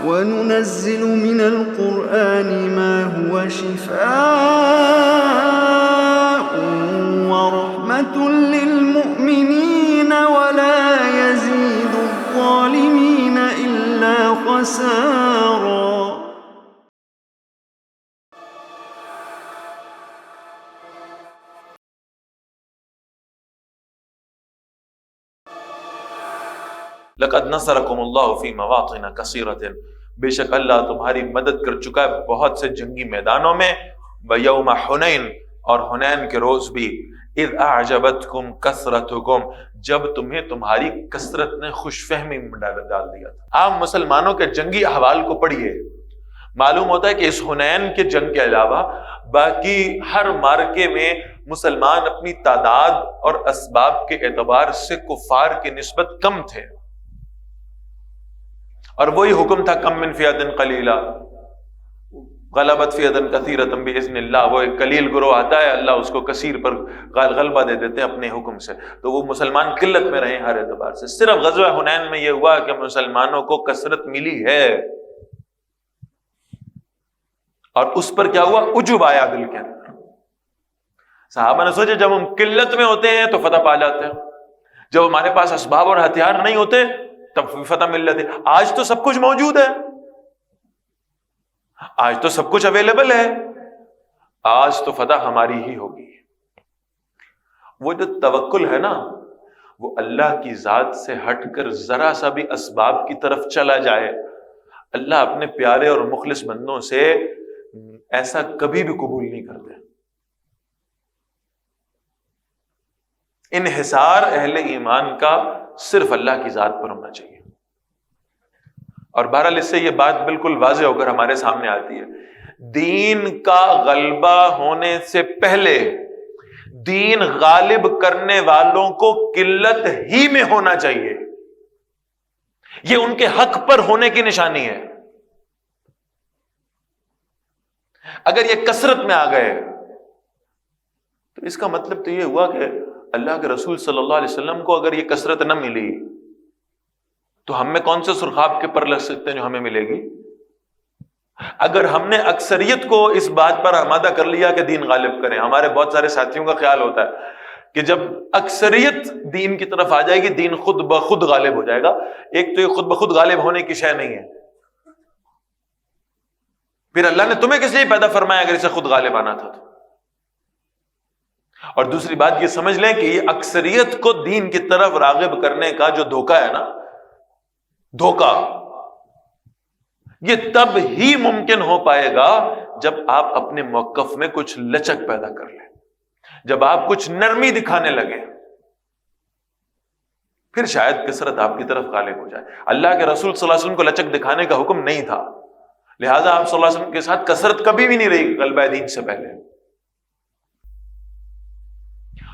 وَنُنَزِّلُ مِنَ الْقُرْآنِ مَا هُوَ شِفَاءٌ وَرَحْمَةٌ لِّلْمُؤْمِنِينَ وَلَا يَزِيدُ الظَّالِمِينَ إِلَّا خَسَارًا. لقد نصرکم اللہ فی مواطن کثیرۃ، بے شک اللہ تمہاری مدد کر چکا ہے بہت سے جنگی میدانوں میں، ویوم حنین، اور حنین کے روز بھی، اذ اعجبتکم کثرتکم، جب تمہیں تمہاری کثرت نے خوش فہمی میں ڈال دیا تھا۔ آپ مسلمانوں کے جنگی احوال کو پڑھیے، معلوم ہوتا ہے کہ اس حنین کے جنگ کے علاوہ باقی ہر مارکے میں مسلمان اپنی تعداد اور اسباب کے اعتبار سے کفار کی نسبت کم تھے، اور وہی حکم تھا کم من فئۃ قلیلہ غلبت فئۃ کثیرۃ باذن اللہ، وہ ایک قلیل گروہ آتا ہے، اللہ اس کو کثیر پر غلبہ دے دیتے ہیں اپنے حکم سے، تو وہ مسلمان قلت میں رہے ہر اعتبار سے۔ صرف غزوہ حنین میں یہ ہوا کہ مسلمانوں کو کثرت ملی ہے، اور اس پر کیا ہوا؟ عجب آیا دل کے اندر۔ صحابہ نے سوچا جب ہم قلت میں ہوتے ہیں تو فتح پا جاتے ہیں، جب ہمارے پاس اسباب اور ہتھیار نہیں ہوتے تب فتح مل جاتی۔ آج تو سب کچھ موجود ہے، آج تو سب کچھ اویلیبل ہے، آج تو فتح ہماری ہی ہوگی۔ وہ جو توکل ہے نا، وہ اللہ کی ذات سے ہٹ کر ذرا سا بھی اسباب کی طرف چلا جائے، اللہ اپنے پیارے اور مخلص بندوں سے ایسا کبھی بھی قبول نہیں کرتے۔ انحصار اہل ایمان کا صرف اللہ کی ذات پر ہونا چاہیے، اور بہرحال اس سے یہ بات بالکل واضح ہو کر ہمارے سامنے آتی ہے، دین کا غلبہ ہونے سے پہلے دین غالب کرنے والوں کو قلت ہی میں ہونا چاہیے، یہ ان کے حق پر ہونے کی نشانی ہے۔ اگر یہ کثرت میں آ گئے تو اس کا مطلب تو یہ ہوا کہ اللہ کے رسول صلی اللہ علیہ وسلم کو اگر یہ کثرت نہ ملی تو ہم میں کون سے سرخاب کے پر لگ سکتے ہیں جو ہمیں ملے گی؟ اگر ہم نے اکثریت کو اس بات پر آمادہ کر لیا کہ دین غالب کریں، ہمارے بہت سارے ساتھیوں کا خیال ہوتا ہے کہ جب اکثریت دین کی طرف آ جائے گی دین خود بخود غالب ہو جائے گا۔ ایک تو یہ خود بخود غالب ہونے کی شے نہیں ہے، پھر اللہ نے تمہیں کس لیے پیدا فرمایا اگر اسے خود غالب آنا تھا تو؟ اور دوسری بات یہ سمجھ لیں کہ یہ اکثریت کو دین کی طرف راغب کرنے کا جو دھوکہ ہے نا، دھوکہ، یہ تب ہی ممکن ہو پائے گا جب آپ اپنے موقف میں کچھ لچک پیدا کر لیں، جب آپ کچھ نرمی دکھانے لگیں، پھر شاید کثرت آپ کی طرف غالب ہو جائے۔ اللہ کے رسول صلی اللہ علیہ وسلم کو لچک دکھانے کا حکم نہیں تھا، لہذا آپ صلی اللہ علیہ وسلم کے ساتھ کثرت کبھی بھی نہیں رہی غلبہ دین سے پہلے۔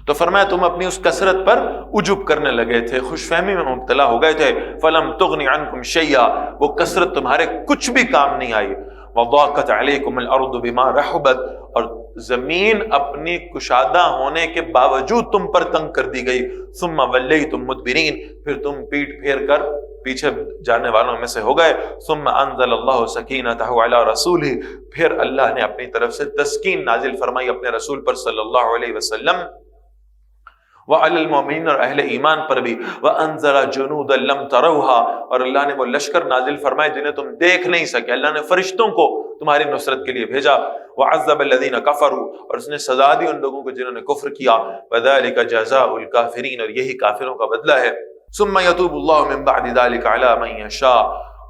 تو فرمایا تم اپنی اس کثرت پر عجب کرنے لگے تھے، خوش فہمی میں مبتلا ہو گئے تھے، فلم تغنی عنکم شیئا، وہ کثرت تمہارے کچھ بھی کام نہیں آئی، وضاقت علیکم الارض بما رحبت، اور زمین اپنی کشادہ ہونے کے باوجود تم پر تنگ کر دی گئی، ثم ولیتم مدبرین، پھر تم پیٹ پھیر کر پیچھے جانے والوں میں سے ہو گئے، ثم انزل اللہ سکینتہ علی رسولہ، پھر اللہ نے اپنی طرف سے تسکین نازل فرمائی اپنے رسول پر صلی اللہ علیہ وسلم، وعلی المؤمنین، اور اہل ایمان پر بھی، وانزل جنودا لم تروها، اور اللہ نے وہ لشکر نازل فرمائے جنہیں تم دیکھ نہیں سکے، اللہ نے فرشتوں کو تمہاری نصرت کے لیے بھیجا، وعذب الذین کفروا، اور اس نے سزا دی ان لوگوں کو جنہوں نے کفر کیا، وذلک جزاء الکافرین، اور یہی کافروں کا بدلہ ہے، ثم یتوب اللہ من بعد ذلک علی من یشاء،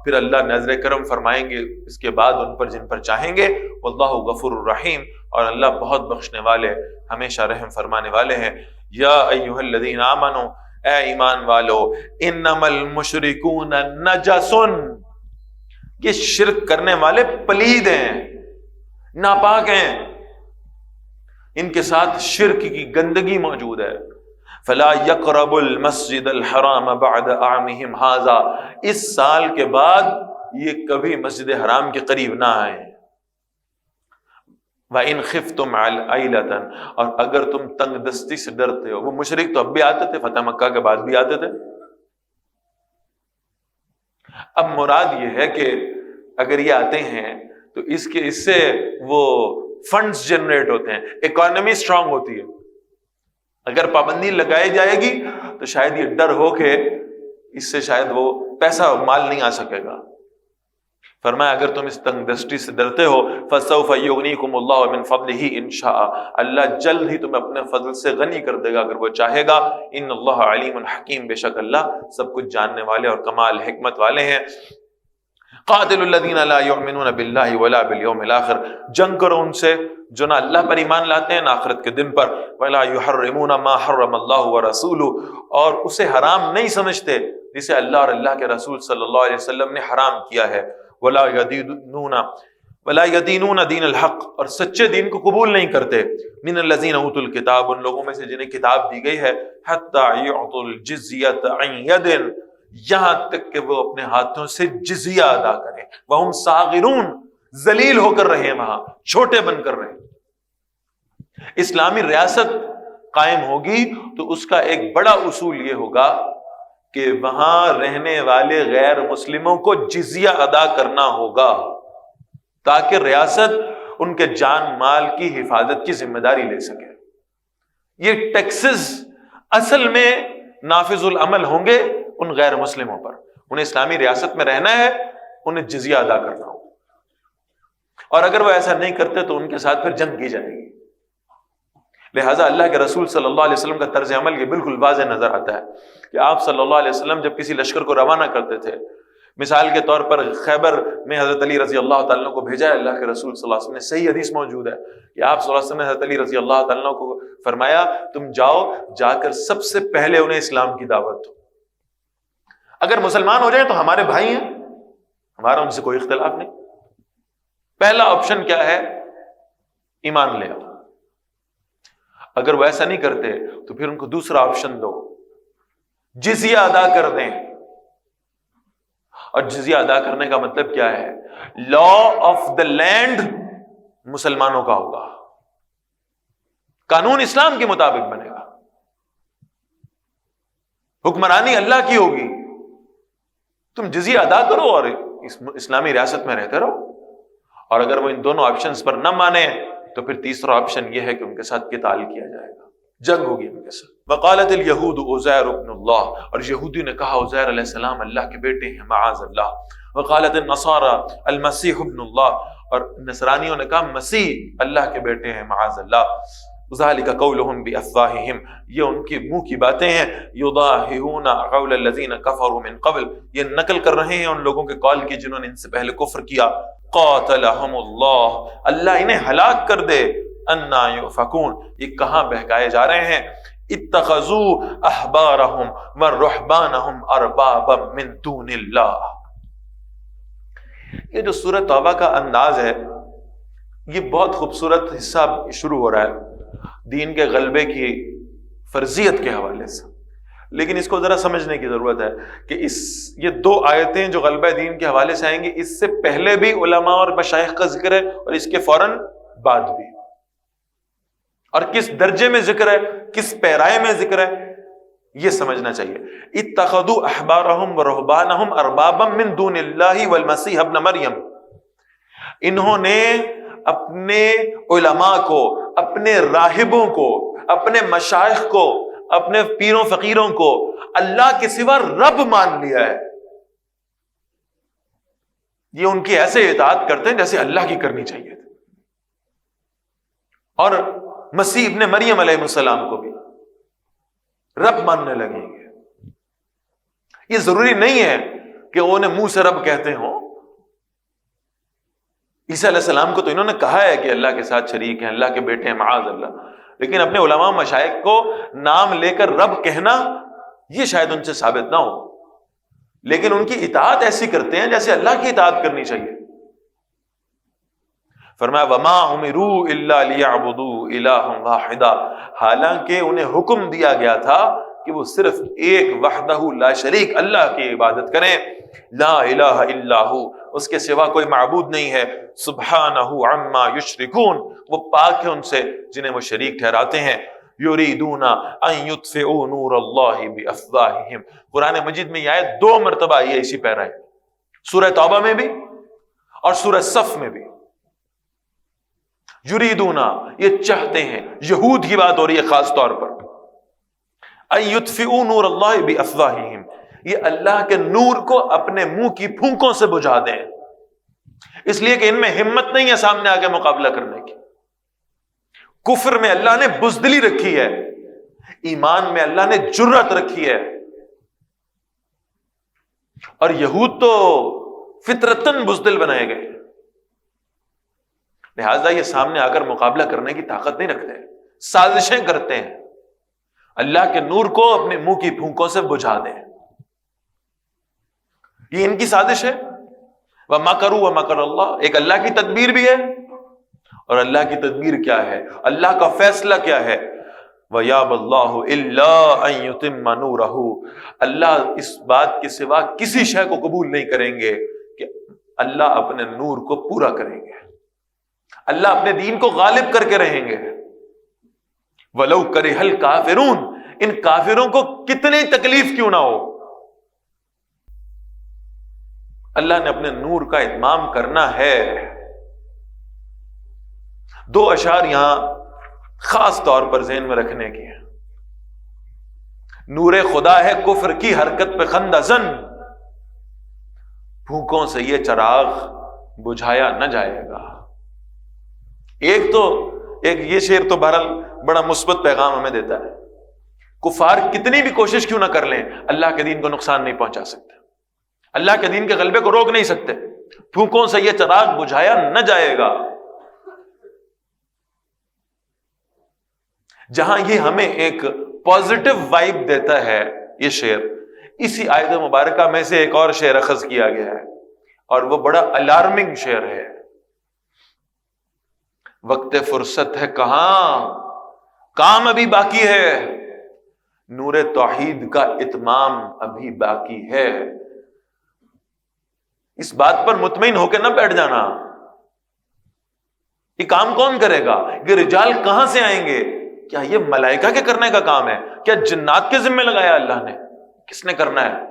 پھر اللہ نظر کرم فرمائیں گے اس کے بعد ان پر جن پر چاہیں گے، واللہ غفور الرحیم، اور اللہ بہت بخشنے والے ہمیشہ رحم فرمانے والے ہیں۔ یا ایھا الذین آمنوا، اے ایمان والو، انما المشرکون نجس، یہ شرک کرنے والے پلید ہیں، ناپاک ہیں، ان کے ساتھ شرک کی گندگی موجود ہے، فلا یقربوا المسجد الحرام بعد عامهم ھذا، اس سال کے بعد یہ کبھی مسجد حرام کے قریب نہ آئیں، وَإِنْ خِفْتُمْ عَيْلَةً، اور اگر تم تنگ دستی سے ڈرتے ہو، وہ مشرک تو اب بھی آتے تھے، فتح مکہ کے بعد بھی آتے تھے، اب مراد یہ ہے کہ اگر یہ آتے ہیں تو اس سے وہ فنڈز جنریٹ ہوتے ہیں، اکانومی سٹرانگ ہوتی ہے. اگر پابندی لگائی جائے گی تو شاید یہ ڈر ہو کہ اس سے شاید وہ پیسہ مال نہیں آ سکے گا. فرمایا اگر تم اس تنگ دستی سے ڈرتے ہو فَسَوْفَ يُغْنِيكُمُ اللَّهُ مِنْ فَضْلِهِ إِنْ شَاءَ، اللہ جلد ہی تمہیں اپنے فضل سے غنی کر دے گا اگر وہ چاہے گا. ان اللہ علیم حکیم، بے شک اللہ سب کچھ جاننے والے اور کمال حکمت والے ہیں. قاتل الذین لا یؤمنون باللہ ولا بالیوم الآخر، جنگ کرو ان سے جو نہ اللہ پر ایمان لاتے ہیں نہ آخرت کے دن پر. ولا یحرمون ما حرم اللہ ورسولہ، اور اسے حرام نہیں سمجھتے جسے اللہ اور اللہ کے رسول صلی اللہ علیہ وسلم نے حرام کیا ہے. ولا یدینون دین الحق، اور سچے دین کو قبول نہیں کرتے. من الذین اوتوا الکتاب، ان لوگوں میں سے جنہیں کتاب دی گئی ہے. حتی یعطوا الجزیۃ عن ید، یہاں تک کہ وہ اپنے ہاتھوں سے جزیہ ادا کریں. وہم صاغرون، ذلیل ہو کر رہے ہیں، وہاں چھوٹے بن کر رہے ہیں. اسلامی ریاست قائم ہوگی تو اس کا ایک بڑا اصول یہ ہوگا کہ وہاں رہنے والے غیر مسلموں کو جزیہ ادا کرنا ہوگا تاکہ ریاست ان کے جان مال کی حفاظت کی ذمہ داری لے سکے. یہ ٹیکسز اصل میں نافذ العمل ہوں گے ان غیر مسلموں پر. انہیں اسلامی ریاست میں رہنا ہے، انہیں جزیہ ادا کرنا ہوگا، اور اگر وہ ایسا نہیں کرتے تو ان کے ساتھ پھر جنگ کی جائے گی. لہٰذا اللہ کے رسول صلی اللہ علیہ وسلم کا طرز عمل یہ بالکل واضح نظر آتا ہے کہ آپ صلی اللہ علیہ وسلم جب کسی لشکر کو روانہ کرتے تھے، مثال کے طور پر خیبر میں حضرت علی رضی اللہ تعالیٰ عنہ کو بھیجا ہے اللہ کے رسول صلی اللہ علیہ وسلم نے. صحیح حدیث موجود ہے کہ آپ صلی اللہ علیہ وسلم نے حضرت علی رضی اللہ تعالیٰ عنہ کو فرمایا تم جاؤ، جا کر سب سے پہلے انہیں اسلام کی دعوت دو. اگر مسلمان ہو جائیں تو ہمارے بھائی ہیں، ہمارا ان سے کوئی اختلاف نہیں. پہلا آپشن کیا ہے؟ ایمان لے آؤ. اگر وہ ایسا نہیں کرتے تو پھر ان کو دوسرا آپشن دو، جزیہ ادا کر دیں. اور جزیہ ادا کرنے کا مطلب کیا ہے؟ لا آف دا لینڈ مسلمانوں کا ہوگا، قانون اسلام کے مطابق بنے گا، حکمرانی اللہ کی ہوگی. تم جزیہ ادا کرو اور اسلامی ریاست میں رہتے رہو. اور اگر وہ ان دونوں آپشنز پر نہ مانے تو پھر تیسرا آپشن یہ ہے کہ ان کے ساتھ قتال کیا جائے گا، جنگ ہوگی ان کے ساتھ. وقالت الیہود عزیر ابن اللہ، اور یہودی نے کہا عزیر علیہ السلام اللہ کے بیٹے ہیں، معاذ اللہ. وقالت النصارى المسیح ابن اللہ، اور نصرانیوں نے کہا مسیح اللہ کے بیٹے ہیں، معاذ اللہ. ذالک قولہم بافواہہم، یہ ان کی منہ کی باتیں ہیں. یضاہئون قول الذین کفروا من قبل، یہ نقل کر رہے ہیں ان لوگوں کے قول کی جنہوں نے ان سے پہلے کفر کیا. قاتلہم اللہ، اللہ انہیں ہلاک کر دے. انا یؤفکون، یہ کہاں بہکائے جا رہے ہیں. اتخذوا احبارہم ورہبانہم اربابا من دون اللہ. یہ جو سورہ توبہ کا انداز ہے یہ بہت خوبصورت حصہ شروع ہو رہا ہے دین کے غلبے کی فرضیت کے حوالے سے. لیکن اس کو ذرا سمجھنے کی ضرورت ہے کہ یہ دو آیتیں جو غلبہ دین کے حوالے سے آئیں گی، اس سے پہلے بھی علماء اور مشائخ کا ذکر ہے اور اس کے فوراً بعد بھی. اور کس درجے میں ذکر ہے، کس پیرائے میں ذکر ہے، یہ سمجھنا چاہیے. اتخذوا احبارہم ورہبانہم اربابا من دون اللہ والمسیح ابن مریم، انہوں نے اپنے علماء کو، اپنے راہبوں کو، اپنے مشائخ کو، اپنے پیروں فقیروں کو اللہ کے سوا رب مان لیا ہے. یہ ان کی ایسے اطاعت کرتے ہیں جیسے اللہ کی کرنی چاہیے. اور مسیح ابن مریم علیہ السلام کو بھی رب ماننے لگیں گے. یہ ضروری نہیں ہے کہ وہ انہیں منہ سے رب کہتے ہوں. عیسیٰ علیہ السلام کو تو انہوں نے کہا ہے کہ اللہ کے ساتھ شریک ہیں، اللہ کے بیٹے ہیں، معاذ اللہ. لیکن اپنے علماء مشائخ کو نام لے کر رب کہنا یہ شاید ان سے ثابت نہ ہو. لیکن ان کی اطاعت ایسی کرتے ہیں جیسے اللہ کی اطاعت کرنی چاہیے. فرمایا وما امروا الا ليعبدوا الها واحدا، حالانکہ انہیں حکم دیا گیا تھا کہ وہ صرف ایک وحدہ لا شریک اللہ کی عبادت کریں. لا الہ الا ہو، اس کے سوا کوئی معبود نہیں ہے. سبحانہ عما یشرکون، وہ پاک ہے ان سے جنہیں وہ شریک ٹھہراتے ہیں. یریدون ان یطفئوا نور اللہ بافواہہم، قرآن مجید میں یہ آیت 2 مرتبہ آئی ہے اسی پیرا ہے، سورہ توبہ میں بھی اور سورہ صف میں بھی یریدونا، یہ چاہتے ہیں، یہود کی بات ہو رہی ہے خاص طور پر، ان یطفئوا نور اللہ بافواہہم، یہ اللہ کے نور کو اپنے منہ کی پھونکوں سے بجھا دیں، اس لیے کہ ان میں ہمت نہیں ہے سامنے آ کے مقابلہ کرنے کی۔ کفر میں اللہ نے بزدلی رکھی ہے، ایمان میں اللہ نے جرأت رکھی ہے، اور یہود تو فطرتاً بزدل بنائے گئے، لہذا یہ سامنے آ کر مقابلہ کرنے کی طاقت نہیں رکھتے، سازشیں کرتے ہیں، اللہ کے نور کو اپنے منہ کی پھونکوں سے بجھا دیں، یہ ان کی سازش ہے۔ وَمَكَرُوا وَمَكَرَ اللَّهُ، ایک اللہ کی تدبیر بھی ہے، اور اللہ کی تدبیر کیا ہے، اللہ کا فیصلہ کیا ہے، وَيَابَ اللَّهُ إِلَّا أَن يُتِمَّ نُورَهُ، اللہ اس بات کے سوا کسی شے کو قبول نہیں کریں گے کہ اللہ اپنے نور کو پورا کریں گے، اللہ اپنے دین کو غالب کر کے رہیں گے۔ وَلَوْ كَرِهَ الْكَافِرُونَ، ان کافروں کو کتنی تکلیف کیوں نہ ہو، اللہ نے اپنے نور کا اتمام کرنا ہے۔ دو اشعار یہاں خاص طور پر ذہن میں رکھنے کی ہیں۔ نور خدا ہے کفر کی حرکت پہ خندہ زن، پھونکوں سے یہ چراغ بجھایا نہ جائے گا۔ ایک یہ شعر تو بہرحال بڑا مثبت پیغام ہمیں دیتا ہے، کفار کتنی بھی کوشش کیوں نہ کر لیں اللہ کے دین کو نقصان نہیں پہنچا سکتے، اللہ کے دین کے غلبے کو روک نہیں سکتے، پھونکوں سے یہ چراغ بجھایا نہ جائے گا۔ جہاں یہ ہمیں ایک پازیٹو وائب دیتا ہے یہ شعر، اسی آیت مبارکہ میں سے ایک اور شعر اخذ کیا گیا ہے، اور وہ بڑا الارمنگ شعر ہے۔ وقت فرصت ہے کہاں، کام ابھی باقی ہے، نور توحید کا اتمام ابھی باقی ہے۔ اس بات پر مطمئن ہو کے نہ بیٹھ جانا، یہ کام کون کرے گا، یہ رجال کہاں سے آئیں گے، کیا یہ ملائکہ کے کرنے کا کام ہے، کیا جنات کے ذمہ لگایا اللہ نے، کس نے کرنا ہے؟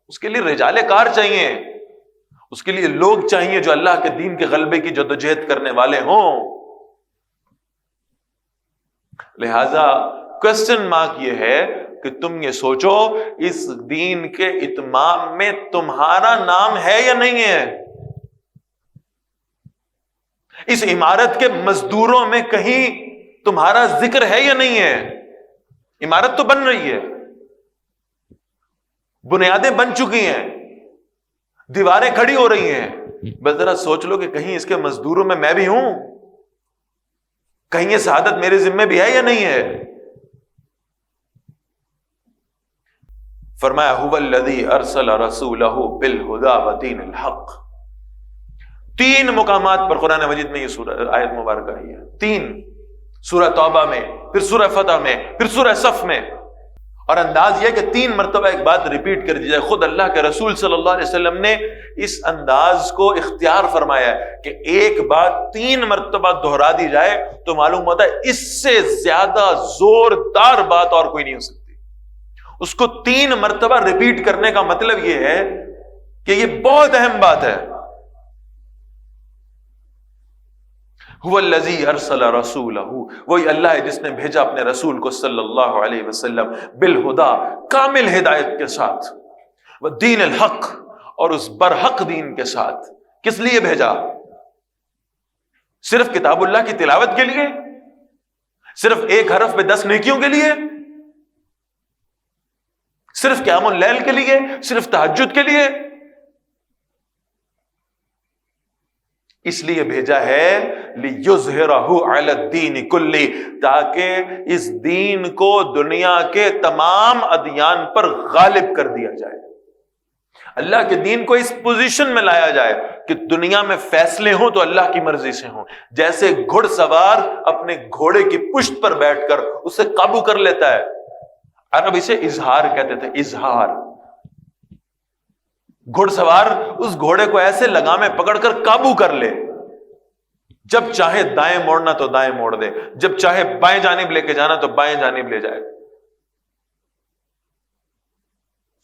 اس کے لیے رجال کار چاہیے، اس کے لیے لوگ چاہیے جو اللہ کے دین کے غلبے کی جدوجہد کرنے والے ہوں۔ لہذا کوسچن مارک یہ ہے کہ تم یہ سوچو اس دین کے اتمام میں تمہارا نام ہے یا نہیں ہے، اس عمارت کے مزدوروں میں کہیں تمہارا ذکر ہے یا نہیں ہے؟ عمارت تو بن رہی ہے، بنیادیں بن چکی ہیں، دیواریں کھڑی ہو رہی ہیں، بس ذرا سوچ لو کہ کہیں اس کے مزدوروں میں میں بھی ہوں، کہیں یہ سعادت میرے ذمہ بھی ہے یا نہیں ہے؟ فرمایا هو الذی ارسل رسولہ بالہدی ودین الحق۔ تین مقامات پر قرآن مجید میں یہ آیت مبارکہ ہے، تین، سورہ توبہ میں، پھر سورہ فتح میں، پھر سورہ صف میں، اور انداز یہ کہ تین مرتبہ ایک بات ریپیٹ کر دی جائے۔ خود اللہ کے رسول صلی اللہ علیہ وسلم نے اس انداز کو اختیار فرمایا ہے کہ ایک بات تین مرتبہ دہرا دی جائے تو معلوم ہوتا ہے اس سے زیادہ زوردار بات اور کوئی نہیں ہو سکتی۔ اس کو تین مرتبہ ریپیٹ کرنے کا مطلب یہ ہے کہ یہ بہت اہم بات ہے۔ هو الذی ارسل رسولہ، وہی اللہ ہے جس نے بھیجا اپنے رسول کو صلی اللہ علیہ وسلم بالہدا، کامل ہدایت کے ساتھ، والدین الحق، اور اس برحق دین کے ساتھ۔ کس لیے بھیجا؟ صرف کتاب اللہ کی تلاوت کے لیے؟ صرف ایک حرف پہ 10 نیکیوں کے لیے؟ صرف قیام اللیل کے لیے؟ صرف تہجد کے لیے؟ اس لیے بھیجا ہے لِيُظْهِرَهُ عَلَى الدِّينِ كُلِّهِ، تاکہ اس دین کو دنیا کے تمام ادیان پر غالب کر دیا جائے، اللہ کے دین کو اس پوزیشن میں لایا جائے کہ دنیا میں فیصلے ہوں تو اللہ کی مرضی سے ہوں۔ جیسے گھڑ سوار اپنے گھوڑے کی پشت پر بیٹھ کر اسے قابو کر لیتا ہے، عرب اسے اظہار کہتے تھے، اظہار۔ گھڑ سوار اس گھوڑے کو ایسے لگامیں پکڑ کر قابو کر لے، جب چاہے دائیں موڑنا تو دائیں موڑ دے، جب چاہے بائیں جانب لے کے جانا تو بائیں جانب لے جائے۔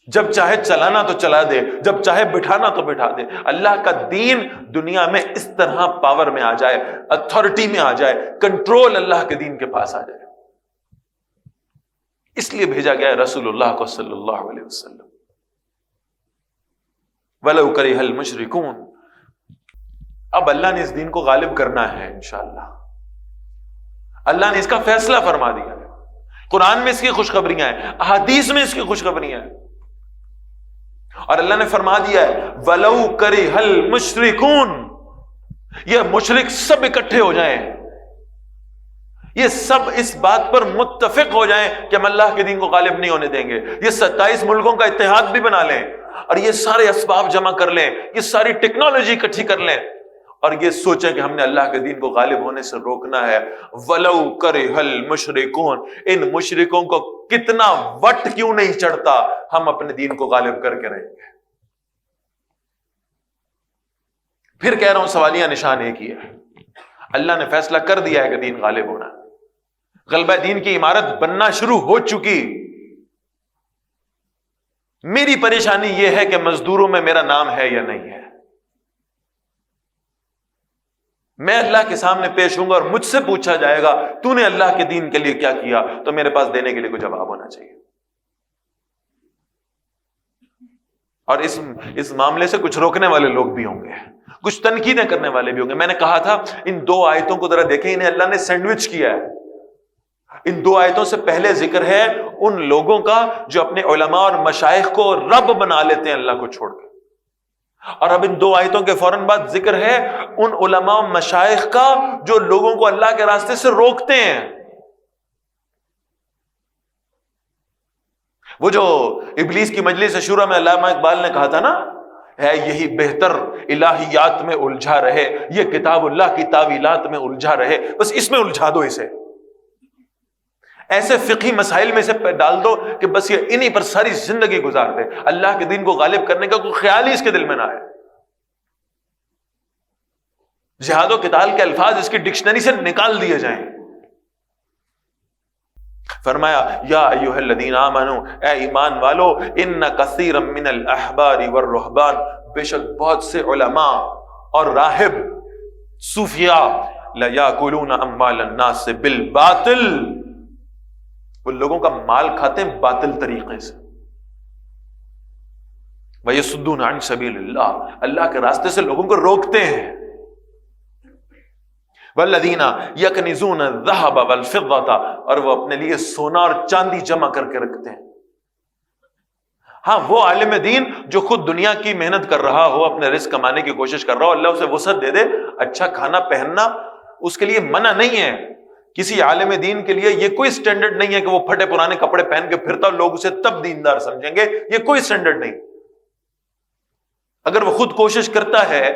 جب چاہے چلانا تو چلا دے، جب چاہے بٹھانا تو بٹھا دے۔ اللہ کا دین دنیا میں اس طرح پاور میں آ جائے، اتھارٹی میں آ جائے، کنٹرول اللہ کے دین کے پاس آ جائے۔ اس لیے بھیجا گیا ہے رسول اللہ کو صلی اللہ علیہ وسلم۔ وَلَوْ كَرِهَ الْمُشْرِكُونَ، اب اللہ نے اس دین کو غالب کرنا ہے انشاءاللہ۔ اللہ نے اس کا فیصلہ فرما دیا ہے، قرآن میں اس کی خوشخبریاں ہیں، احادیث میں اس کی خوشخبریاں ہیں، اور اللہ نے فرما دیا ہے وَلَوْ كَرِهَ الْمُشْرِكُونَ، یہ مشرک سب اکٹھے ہو جائیں، یہ سب اس بات پر متفق ہو جائیں کہ ہم اللہ کے دین کو غالب نہیں ہونے دیں گے، یہ 27 ملکوں کا اتحاد بھی بنا لیں اور یہ سارے اسباب جمع کر لیں، یہ ساری ٹیکنالوجی اکٹھی کر لیں اور یہ سوچیں کہ ہم نے اللہ کے دین کو غالب ہونے سے روکنا ہے۔ وَلَوْ كَرِهَ الْمُشْرِكُونَ، ان مشرکوں کو کتنا وٹ کیوں نہیں چڑھتا، ہم اپنے دین کو غالب کر کے رہیں گے۔ پھر کہہ رہا ہوں سوالیہ نشان ایک ہی ہے، اللہ نے فیصلہ کر دیا ہے کہ دین غالب ہونا ہے، غلبہ دین کی عمارت بننا شروع ہو چکی۔ میری پریشانی یہ ہے کہ مزدوروں میں میرا نام ہے یا نہیں ہے۔ میں اللہ کے سامنے پیش ہوں گا اور مجھ سے پوچھا جائے گا تو نے اللہ کے دین کے لیے کیا کیا، تو میرے پاس دینے کے لیے کوئی جواب ہونا چاہیے۔ اور اس معاملے سے کچھ روکنے والے لوگ بھی ہوں گے، کچھ تنقیدیں کرنے والے بھی ہوں گے۔ میں نے کہا تھا ان 2 آیتوں کو ذرا دیکھیں، انہیں اللہ نے سینڈوچ کیا ہے۔ ان 2 آیتوں سے پہلے ذکر ہے ان لوگوں کا جو اپنے علماء اور مشائخ کو رب بنا لیتے ہیں اللہ کو چھوڑ کے، اور اب ان 2 آیتوں کے فوراً بعد ذکر ہے ان علماء و مشائخ کا جو لوگوں کو اللہ کے راستے سے روکتے ہیں۔ وہ جو ابلیس کی مجلس شورا میں علامہ اقبال نے کہا تھا نا، ہے یہی بہتر الہیات میں الجھا رہے، یہ کتاب اللہ کی تعویلات میں الجھا رہے، بس اس میں الجھا دو اسے، ایسے فقہی مسائل میں اسے ڈال دو کہ بس یہ انہی پر ساری زندگی گزار دے، اللہ کے دین کو غالب کرنے کا کوئی خیال ہی اس کے دل میں نہ آئے۔ جہاد و قتال کے الفاظ اس کی ڈکشنری سے نکال دیے جائیں۔ فرمایا یا ایھا الذین آمنوا، اے ایمان والو، ان کثیرا من الاحبار والرہبان، بے شک بہت سے علماء اور راہب صوفیاء، لیاکلون اموال الناس بالباطل، وہ لوگوں کا مال کھاتے ہیں باطل طریقے سے، وَيَصُدُّونَ عَنْ سَبِيلِ اللَّهِ، اللہ کے راستے سے لوگوں کو روکتے ہیں، وَالَّذِينَ يَكْنِزُونَ الذَّهَبَ وَالْفِضَّةَ، اور وہ اپنے لیے سونا اور چاندی جمع کر کے رکھتے ہیں۔ ہاں، وہ عالم دین جو خود دنیا کی محنت کر رہا ہو، اپنے رزق کمانے کی کوشش کر رہا ہو، اللہ اسے وسعت دے دے، اچھا کھانا پہننا اس کے لیے منع نہیں ہے۔ کسی عالم دین کے لیے یہ کوئی سٹینڈرڈ نہیں ہے کہ وہ پھٹے پرانے کپڑے پہن کے پھرتا لوگ اسے تب دیندار سمجھیں گے، یہ کوئی سٹینڈرڈ نہیں۔ اگر وہ خود کوشش کرتا ہے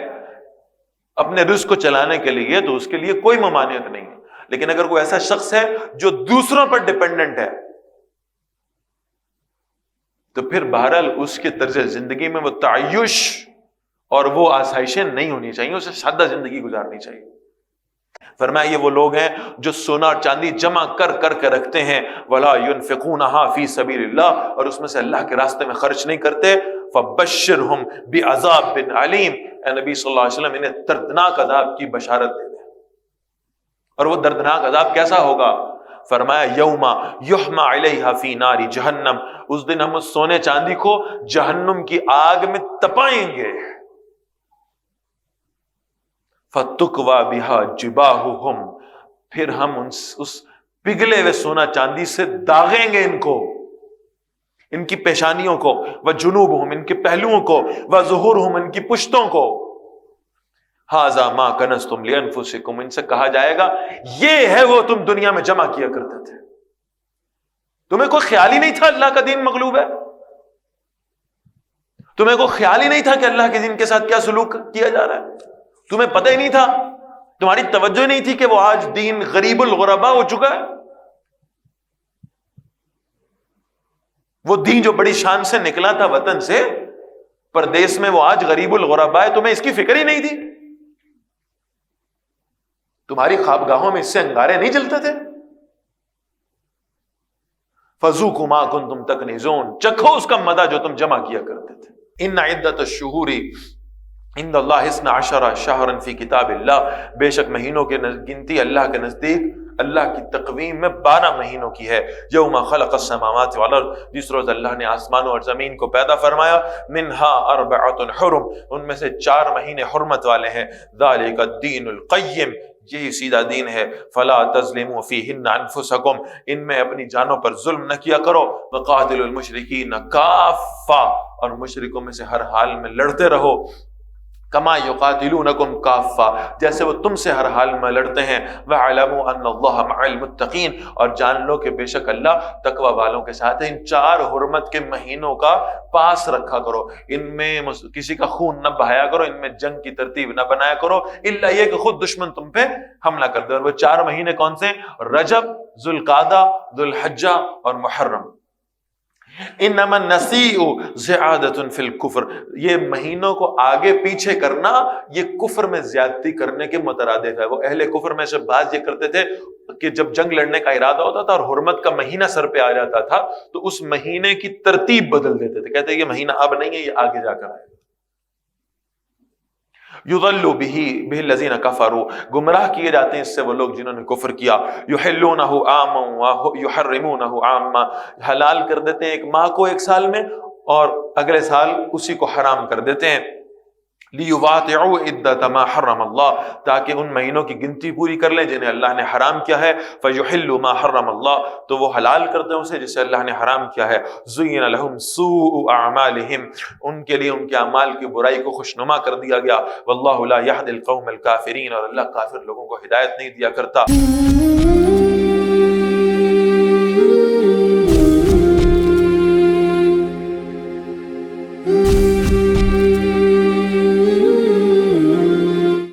اپنے رزق کو چلانے کے لیے تو اس کے لیے کوئی ممانعت نہیں ہے، لیکن اگر کوئی ایسا شخص ہے جو دوسروں پر ڈیپینڈنٹ ہے تو پھر بہرحال اس کے طرز زندگی میں وہ تعیش اور وہ آسائشیں نہیں ہونی چاہیے، اسے سادہ زندگی گزارنی چاہیے۔ فرمایا یہ وہ لوگ ہیں جو سونا اور چاندی جمع کر کر کے رکھتے ہیں، وَلَا يُنْفِقُونَهَا فِي سَبِيلِ اللَّهِ، اور اس میں سے اللہ کے راستے میں خرچ نہیں کرتے، فَبَشِّرْهُمْ بِعَذَابٍ عَلِيمٍ، اے نبی صلی اللہ علیہ وسلم انہیں دردناک عذاب کی بشارت دے دیں۔ اور وہ دردناک عذاب کیسا ہوگا؟ فرمایا یوم یحمى علیہا فی نار جہنم، اس دن ہم اس سونے چاندی کو جہنم کی آگ میں تپائیں گے، فَتُكْوَى بِهَا جِبَاهُهُمْ، پھر ہم اس پگھلے ہوئے سونا چاندی سے داغیں گے ان کو، ان کی پیشانیوں کو، وَجُنُوبُهُمْ، ان کے پہلوؤں کو، وَظُهُورُهُمْ، ان کی پشتوں کو، هَذَا مَا كَنَزْتُمْ لِأَنفُسِكُمْ، ان سے کہا جائے گا یہ ہے وہ تم دنیا میں جمع کیا کرتے تھے، تمہیں کوئی خیال ہی نہیں تھا اللہ کا دین مغلوب ہے، تمہیں کوئی خیال ہی نہیں تھا کہ اللہ کے دین کے ساتھ کیا سلوک کیا جا رہا ہے، تمہیں پتہ ہی نہیں تھا، تمہاری توجہ نہیں تھی کہ وہ آج دین غریب الغربا ہو چکا ہے، وہ دین جو بڑی شان سے نکلا تھا وطن سے پردیس میں، وہ آج غریب الغربا ہے، تمہیں اس کی فکر ہی نہیں تھی، تمہاری خوابگاہوں میں اس سے انگارے نہیں جلتے تھے۔ فذوقوا ما کنتم تکنزون، چکھو اس کا مزہ جو تم جمع کیا کرتے تھے. ان عدت الشہور عند اللہ 12 شہرا فی کتاب اللہ، بے شک مہینوں کی گنتی اللہ کے نزدیک اللہ کی تقویم میں 12 مہینوں کی ہے. یوم خلق السماوات والارض، جس روز اللہ نے آسمانوں اور زمین کو پیدا فرمایا. منہا 4 حرم، ان میں سے 4 مہینے حرمت والے ہیں. ذالک الدین القیم، یہی سیدھا دین ہے. فلا تظلموا فیہن انفسکم، ان میں اپنی جانوں پر ظلم نہ کیا کرو. وقاتلوا المشرکین کافہ، اور مشرکوں میں سے ہر حال میں لڑتے رہو. کما یقاتلونکم کافہ، جیسے وہ تم سے ہر حال میں لڑتے ہیں. وَاعْلَمُوا أَنَّ اللَّهَ مَعَ الْمُتَّقِينَ، اور جان لو کہ بے شک اللہ تقوی والوں کے ساتھ ہے. ان 4 حرمت کے مہینوں کا پاس رکھا کرو، ان میں کسی کا خون نہ بہایا کرو، ان میں جنگ کی ترتیب نہ بنایا کرو، الا یہ کہ خود دشمن تم پہ حملہ کر دے. اور وہ 4 مہینے کون سے؟ رجب، ذوالقعدہ، ذوالحجہ اور محرم. انما النسیء زیادۃ فی الکفر، یہ مہینوں کو آگے پیچھے کرنا یہ کفر میں زیادتی کرنے کے مترادف ہے. وہ اہل کفر میں سے بعض یہ کرتے تھے کہ جب جنگ لڑنے کا ارادہ ہوتا تھا اور حرمت کا مہینہ سر پہ آ جاتا تھا تو اس مہینے کی ترتیب بدل دیتے تھے، کہتے ہیں یہ مہینہ اب نہیں ہے، یہ آگے جا کر آئے گا. یضل بہ الذین کفروا، گمراہ کیے جاتے ہیں اس سے وہ لوگ جنہوں نے کفر کیا. یحلونہ عاما ویحرمونہ عاما، حلال کر دیتے ہیں ایک ماہ کو ایک سال میں اور اگلے سال اسی کو حرام کر دیتے ہیں. لیواطعوا عدۃ ما حرم اللہ، تاکہ ان مہینوں کی گنتی پوری کر لیں جنہیں اللہ نے حرام کیا ہے. فیحلوا ما حرم اللہ، تو وہ حلال کرتے ہیں اسے جسے اللہ نے حرام کیا ہے. زین لهم سوء اعمالهم، ان کے لیے ان کے اعمال کی برائی کو خوشنما کر دیا گیا. واللہ لا یهدی القوم الکافرین، اور اللہ کافر لوگوں کو ہدایت نہیں دیا کرتا.